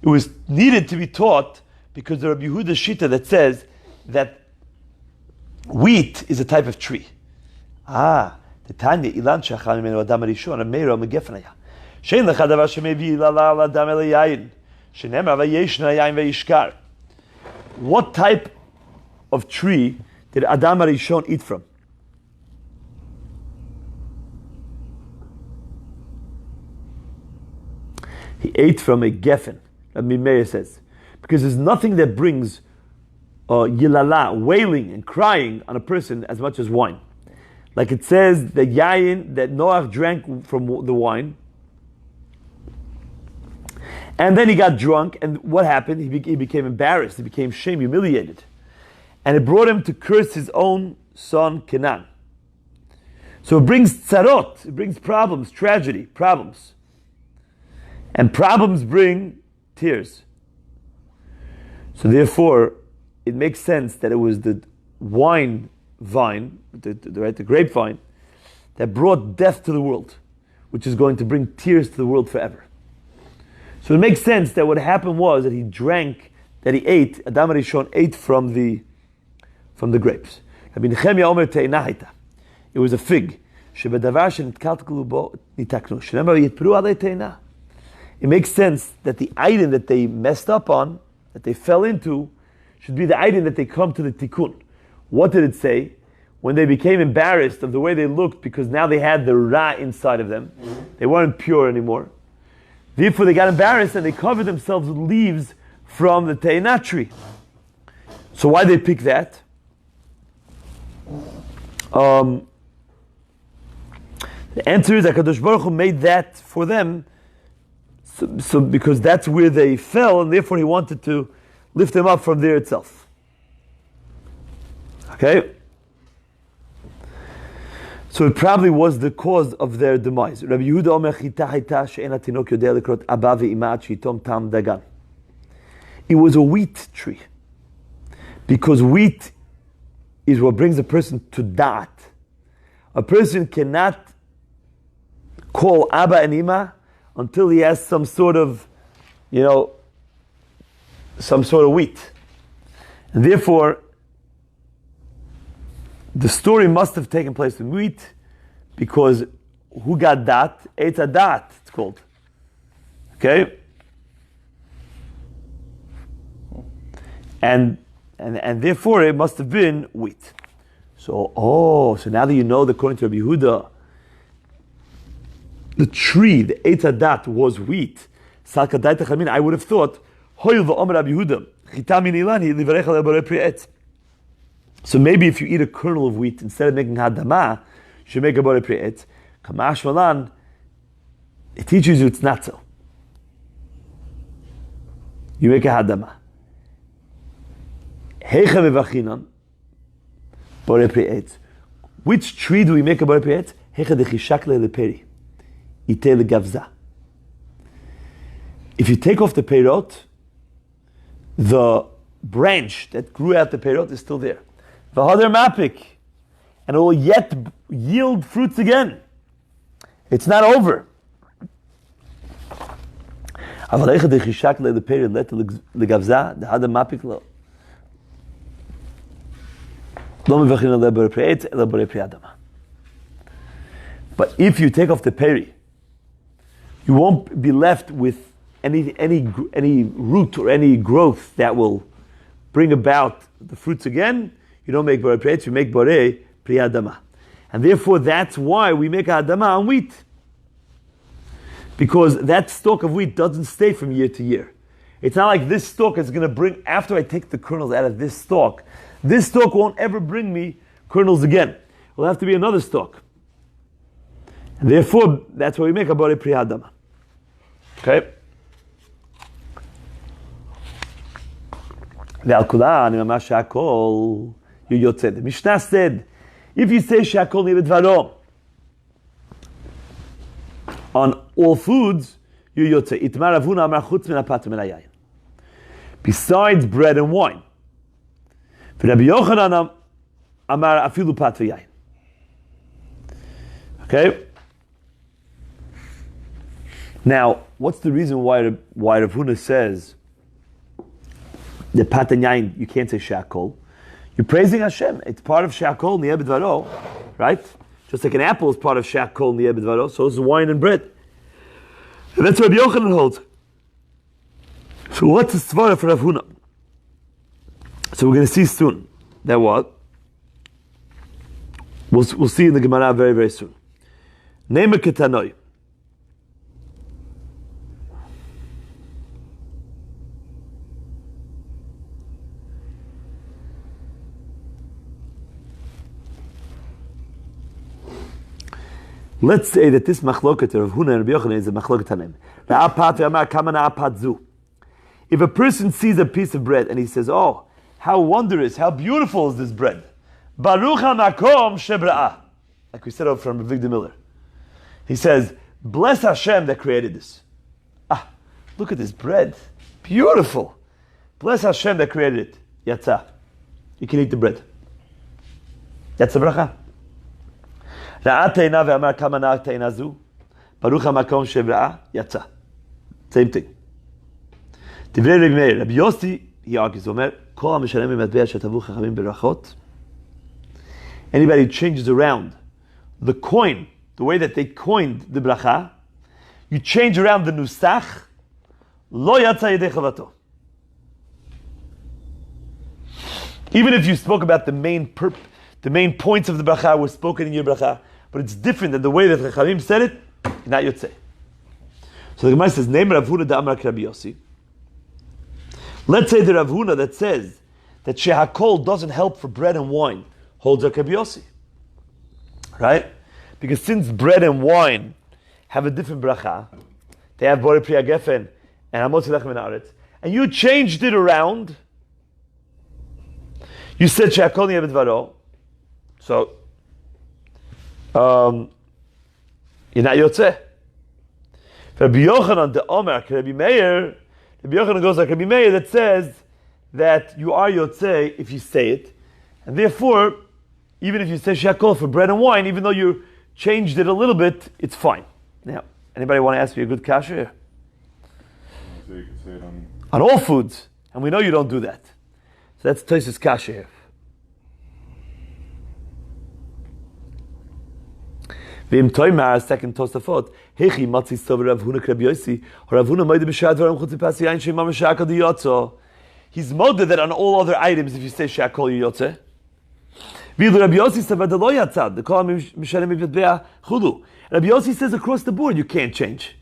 It was needed to be taught because the Rabbi Yehuda shita that says that wheat is a type of tree. The Tanya ilan shachal mimenu adam harishon ameiro megefnaya. Shein lecha davar shemevi ilala al adam el yayin. Shenemar vayeshna yayin vayishkar. What type of tree did Adam harishon eat from? He ate from a geffen, Rabbi Meir says, because there's nothing that brings yilala, wailing and crying on a person as much as wine. Like it says, the yayin that Noach drank from the wine, and then he got drunk, and what happened? He became embarrassed, he became humiliated. And it brought him to curse his own son, Kenan. So it brings tzarot, it brings problems, tragedy, problems. And problems bring tears. So therefore, it makes sense that it was the vine, the grapevine, that brought death to the world, which is going to bring tears to the world forever. So it makes sense that what happened was that he ate, Adam HaRishon ate from the grapes. Rabbi Nechemia Omer te'inah. It was a fig. It makes sense that the item that they messed up on, that they fell into, should be the item that they come to the tikkun. What did it say? When they became embarrassed of the way they looked, because now they had the ra inside of them, they weren't pure anymore. Therefore, they got embarrassed and they covered themselves with leaves from the te'inah tree. So why did they pick that? The answer is that HaKadosh Baruch Hu made that for them, so because that's where they fell, and therefore He wanted to lift them up from there itself. Okay? So it probably was the cause of their demise. Rabbi Yehuda Omer chita hayta she'en hatinok yodea likrot aba ve'ima ad sheyitom tam dagan. It was a wheat tree. Because wheat is what brings a person to da'at. A person cannot call Abba and Ima until he has some sort of wheat. And therefore, the story must have taken place in wheat, because who got dat? Eitz adat, it's called. Okay? And therefore it must have been wheat. So now that you know that according to Rabbi Yehuda, the tree, the Eitz adat, was wheat. I would have thought, so maybe if you eat a kernel of wheat, instead of making hadama, you should make a borei pri'et. Kamash malan, it teaches you it's not so. You make a hadama. Heicha mevachinan, borei pri'et. Which tree do we make a borei pri'et? Heicha dechishak le'leperi. Ite legavza. If you take off the perot, the branch that grew out the perot is still there. V'hader mapik, and it will yet yield fruits again. It's not over. But if you take off the peri, you won't be left with any root or any growth that will bring about the fruits again. You don't make borei pri'et, you make borei pri adama. And therefore that's why we make a adama on wheat. Because that stalk of wheat doesn't stay from year to year. It's not like this stalk is going to bring, after I take the kernels out of this stalk won't ever bring me kernels again. It will have to be another stalk. And therefore, that's why we make a borei pri adama. Okay? The Mishnah said, if you say shakol nibedvaro on all foods, you yotze. Itmar Ravuna amar chutz min hapater min hayayin. Besides bread and wine. Rabbi Yochanan amar afilu pater yayin. Okay? Now, what's the reason why Rav Huna says the pater yayin, you can't say shakol? You're praising Hashem. It's part of shakol niyeh b'dvaro, right? Just like an apple is part of shakol niyeh b'dvaro, so is wine and bread. And that's what Rabbi Yochanan holds. So what's the svara for Rav Huna? So we're going to see soon. That what? We'll see in the Gemara very, very soon. Name a ketanoi. Let's say that this machloket of Huna and Rabbi Yochanan is a machloket hanem. If a person sees a piece of bread and he says, "Oh, how wondrous, how beautiful is this bread!" Baruch hamakom shebra'ah, like we said over from Victor Miller. He says, "Bless Hashem that created this." Ah, look at this bread, beautiful. Bless Hashem that created it. Yatsa, you can eat the bread. That's a bracha. Ra'at teina ve'amar kama na'at teina zu, Baruch hamakom shebra'ah, yatsa. Same thing. Divrei Rabbi Meir, Rabbi Yossi, he argues, Omer, Kol ha'mishalem b'matbea shetavu chachamim berachot. Anybody who changes around the coin, the way that they coined the bracha, you change around the nusach, lo yatsa yedei chavato. Even if you spoke about the main points of the bracha were spoken in your bracha, but it's different than the way that Chachamim said it, not Yotzei. So the Gemara says, Name Rav Huna da'amar Rabbi Yossi. Let's say the Rav Huna that says that shehakol doesn't help for bread and wine holds like Rabbi Yossi. Right? Because since bread and wine have a different bracha, they have borei pri hagefen and hamotzi lechem min haaretz, and you changed it around, you said shehakol niyeh b'dvaro, so you're not Yotzeh. Rabbi Yochanan the Omer, Rabbi Meir, Rabbi Yochanan goes like Rabbi Meir that says that you are Yotzeh if you say it, and therefore, even if you say shakol for bread and wine, even though you changed it a little bit, it's fine. Now, anybody want to ask me a good kasha here? So you can say it on all foods, and we know you don't do that. So that's Tosfos kasha here. V'im toimar, second Tosafot, hechi matzi sover Rav Huna Rabbi Yossi, or Rav Huna moide b'shad varam chutz pasi yain sheimam shakol diyotzo. He's molded that on all other items if you say shakol yotze. V'il Rabbi Yossi said v'adalo yatzad, the kol mishalem v'yadbeah chudu. Rabbi Yossi says across the board you can't change.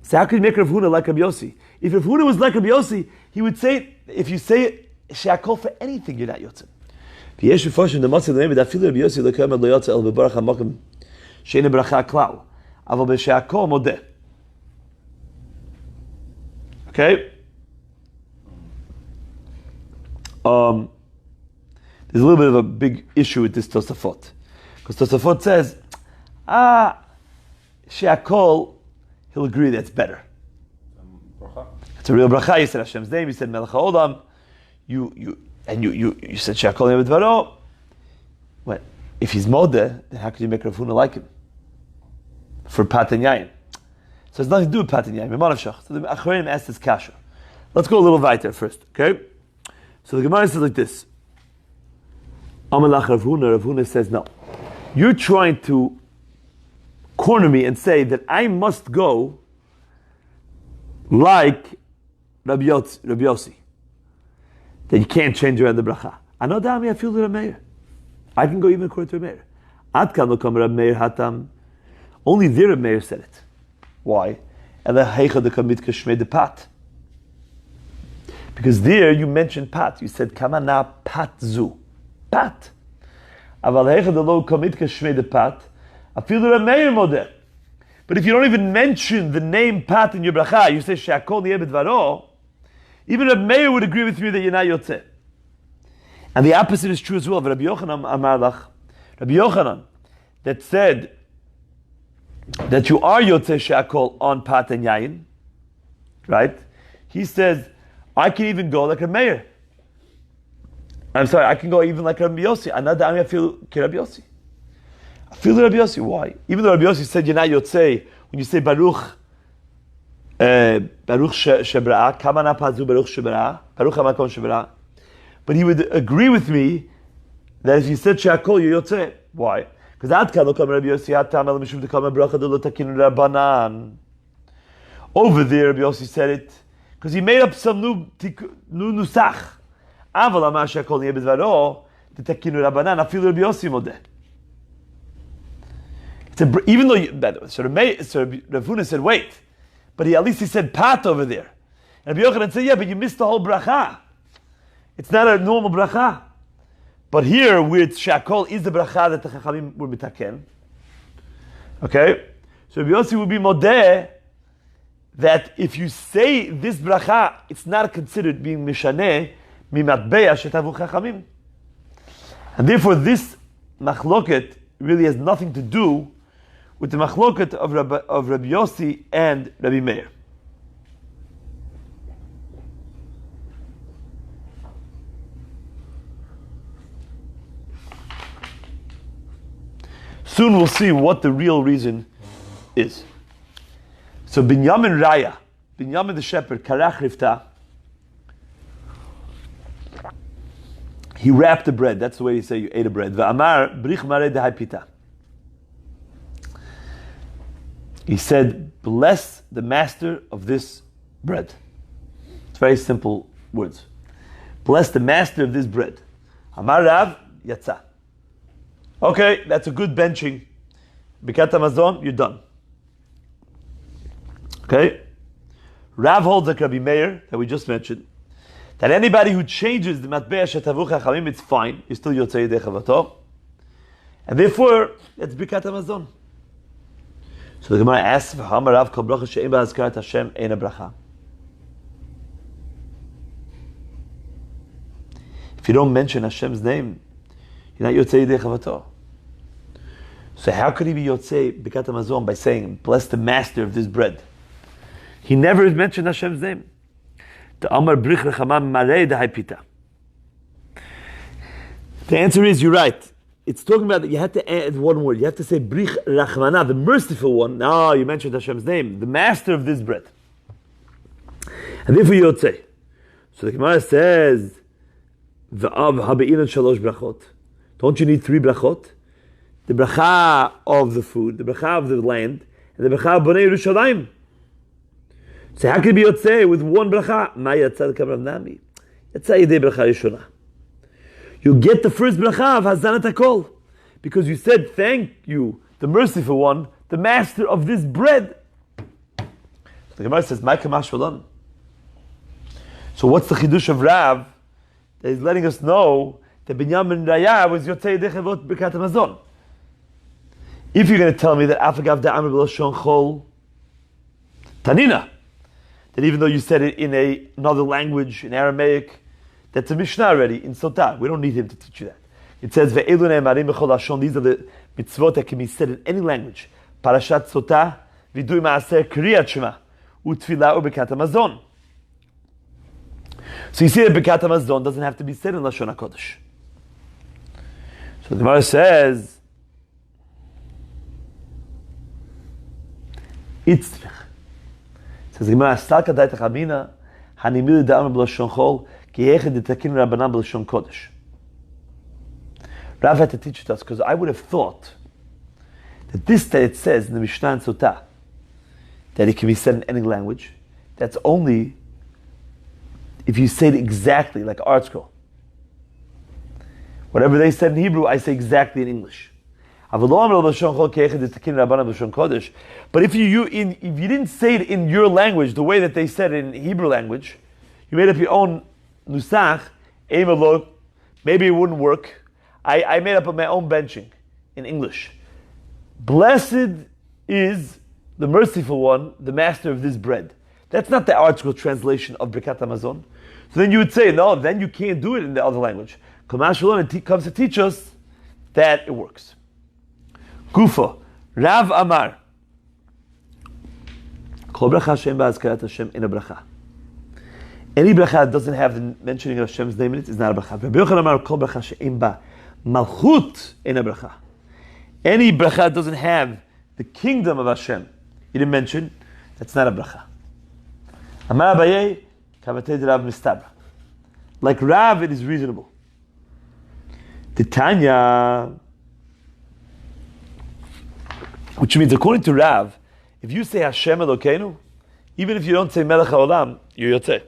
So how could you make Rav Huna like Rabbi Yossi? If Rav Huna was like Rabbi Yossi, he would say, if you say shakol for anything, you're not yotze. V'yesh v'foshim the matzah the name of that Rabbi Yossi l'kayim ad lo yotze el v'barach ha'makim she'ena bracha klal. Aval b'shakol modeh. Okay? There's a little bit of a big issue with this Tosafot. Because Tosafot says, she'akol, he'll agree that's better. It's a real bracha. You said Hashem's name, you said Melech HaOlam, you said she'akol yom b'dvaro. Well, if he's modeh, then how could you make Rav Huna like him? For Pat and Yain. So it's nothing to do with Pat and Yain. So the Achronim asked this kasha. Let's go a little weiter first, okay? So the Gemara says like this. Amalach Rav Huna says, no. You're trying to corner me and say that I must go like Rabbi Yossi. That you can't change around the bracha. I know that I feel the Meir. I can go even according to Meir. Ad kan lo kam Rab Meir hatam. Only there Rab Meir said it. Why? Because there you mentioned pat. You said kamana pat zu. Pat. But if you don't even mention the name pat in your bracha, you say she'akol yeh b'dvaro, even Reb Meir would agree with me that you're not yotzeh. And the opposite is true as well. Rabbi Yochanan amar lach, Rabbi Yochanan, that said that you are yotzeh she'akol on pat and yayin, right? He says, I can even go like a Meir. I'm sorry, I can go even like Rabbi Yossi. Another I feel like Rabbi Yossi. I feel Rabbi Yossi. Why? Even though Rabbi Yossi said you're not yotzei, when you say Baruch Shebra'ah, Kamana Pazu Baruch Shebra'ah, Baruch HaMakom Shebra'ah. But he would agree with me that if you said She'akol, you're yotzei. Why? Because Ad Kan Lo Kam Rabbi Yossi Hatam El Mishum Dekam Bracha Lo Takinu Rabbanan. Over there, Rabbi Yossi said it because he made up some new nusach. Aval Amar She'akol Yeh B'Dvaro Takinu Rabbanan. I feel Rabbi Yossi modeh. Even though Rav Huna said wait, but at least he said pat over there. And Rabbi Yochanan said, yeah, but you missed the whole bracha. It's not a normal bracha. But here, where it's shakol, is the bracha that the Chachamim were mitaken. Okay? So Rabbi Yossi would be modeh that if you say this bracha, it's not considered being mishaneh mimatbeya shetavu Chachamim. And therefore, this machloket really has nothing to do with the machloket of Rabbi Yossi and Rabbi Meir. Soon we'll see what the real reason is. So Binyamin Raya, Binyamin the shepherd, Karach Rifta, he wrapped the bread. That's the way you say you ate a bread. V'amar brich mare de pita. He said, bless the master of this bread. It's very simple words. Bless the master of this bread. Amar Rav yatsa. Okay, that's a good benching. Bikat Hamazon, you're done. Okay? Rav holds like Rabbi Meir, that we just mentioned, that anybody who changes the matbeah shetavu chachamim, it's fine. You're still yotzei yedei chavato. And therefore, that's Bikat Hamazon. So the Gemara asks, "V'hamar Rav kol bracha she'ein ba'azkarat Hashem ein bracha." If you don't mention Hashem's name, you're not yotzei yedei chavato. So how could he be yotzei Bikat Hamazon by saying, "Bless the master of this bread"? He never mentioned Hashem's name. The Amar brich rechamam marei de pita. The answer is, you're right. It's talking about that you have to add one word. You have to say brich rachmana, the merciful one. No, you mentioned Hashem's name, the master of this bread. And therefore yotzei. So the Gemara says, "V'av habe'ilan shalosh brachot." Don't you need 3 brachot? the bracha of the food, the bracha of the land, and the bracha of Bnei Yerushalayim. So how can it be yotzei with one bracha? Ma yatzah l'kamrav nami. Yatzah yedei bracha yishona. You get the first bracha of Hazanat HaKol, because you said, thank you, the merciful one, the master of this bread. So the Gemara says, Ma kamash v'lon. So what's the chidush of Rav that is letting us know that Binyamin Raya was yotzei yedei chavot birkat hamazon? If you're going to tell me that Afagav da'amr b'lashon chol, Tanina, that even though you said it in another language, in Aramaic, that's a Mishnah already, in Sotah. We don't need him to teach you that. It says, Ve'elu ne'emarim b'chol lashon, these are the mitzvot that can be said in any language. Parashat Sotah, Vidui ma'aser kriyat shema, u'tfilah u'bekat hamazon. So you see that bekat hamazon doesn't have to be said in Lashon HaKodesh. So the Gemara says, Itzrich. Says Gemara, Stalka daita chamina, hanimil da'amr b'lashon chol, ki yeched detakin rabbanan b'lashon kodesh. Rav had to teach it us, because I would have thought that this that it says in the Mishnah and Sotah, that it can be said in any language, that's only if you say it exactly like Art Scroll. Whatever they said in Hebrew, I say exactly in English. But if you didn't say it in your language, the way that they said it in Hebrew language, you made up your own nusach, maybe it wouldn't work. I made up my own benching in English. Blessed is the merciful one, the master of this bread. That's not the article translation of Birkat Hamazon. So then you would say, no, then you can't do it in the other language. It comes to teach us that it works. Gufa, Rav Amar. Kol bracha Hashem ba'azkarat Hashem in a bracha. Any bracha that doesn't have the mentioning of Hashem's name in it is not a bracha. Rabbi Yochanan Amar, Kol bracha she'en ba malchut in a bracha. Any bracha that doesn't have the kingdom of Hashem, he didn't mention, that's not a bracha. Amar Abaye, kavatei de Rav mistabra. Like Rav, it is reasonable. Titanya, which means according to Rav, if you say Hashem Elokeinu, even if you don't say Melech HaOlam, you're Yotzei.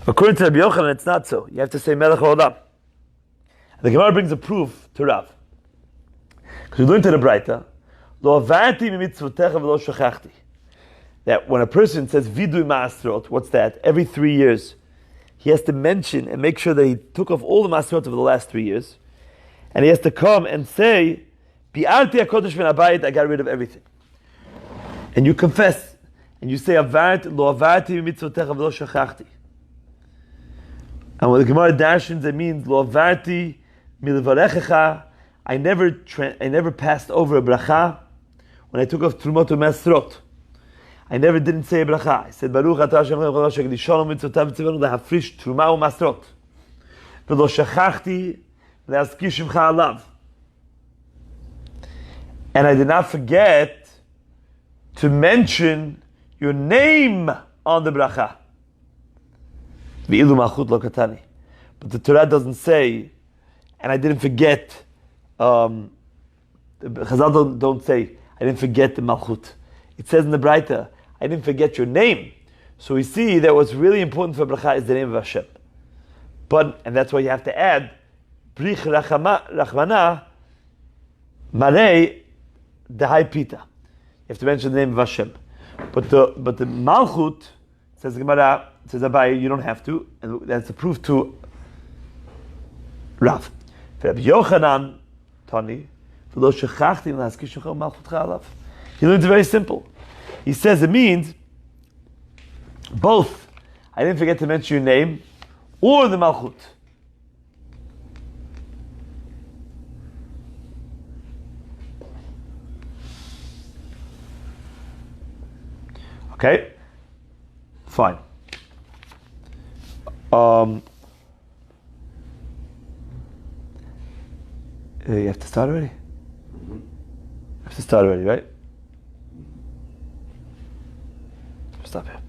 According to Rabbi Yochanan, it's not so. You have to say Melech HaOlam. The Gemara brings a proof to Rav. Because we learned in the Braita, Lo avarti mimitzvotecha v'lo shachachti. That when a person says Vidui Ma'asrot, what's that? Every 3 years, he has to mention and make sure that he took off all the Ma'asrot of the last 3 years. And he has to come and say, Bi'arti HaKodesh min habayit, I got rid of everything. And you confess, and you say, Lo avarti mimitzvotecha v'lo shachachti. And when the Gemara dashins, it means Lo avarti milvarechecha. I never passed over a bracha when I took off trumot u'masrot. I never didn't say a bracha. I said Baruch atah Hashem Elokeinu shekdishonu mitzotav v'tzivonu lahafrish truma u'masrot v'lo shachachti le'azkir shimcha alav. And I did not forget to mention your name on the bracha. V'ilu malchut lo katani. But the Torah doesn't say, and I didn't forget. The Chazal don't say, I didn't forget the malchut. It says in the Braita, I didn't forget your name. So we see that what's really important for bracha is the name of Hashem. And that's why you have to add, Brich Rachmana Marei Dehai Pita. You have to mention the name of Hashem. But the malchut, says Gemara, says Abai, you don't have to, and that's a proof to Rav. For Rabbi Yochanan, Tani, he learns it very simple. He says it means both. I didn't forget to mention your name or the malchut. Okay, fine. You have to start already? You have to start already, right? Stop here.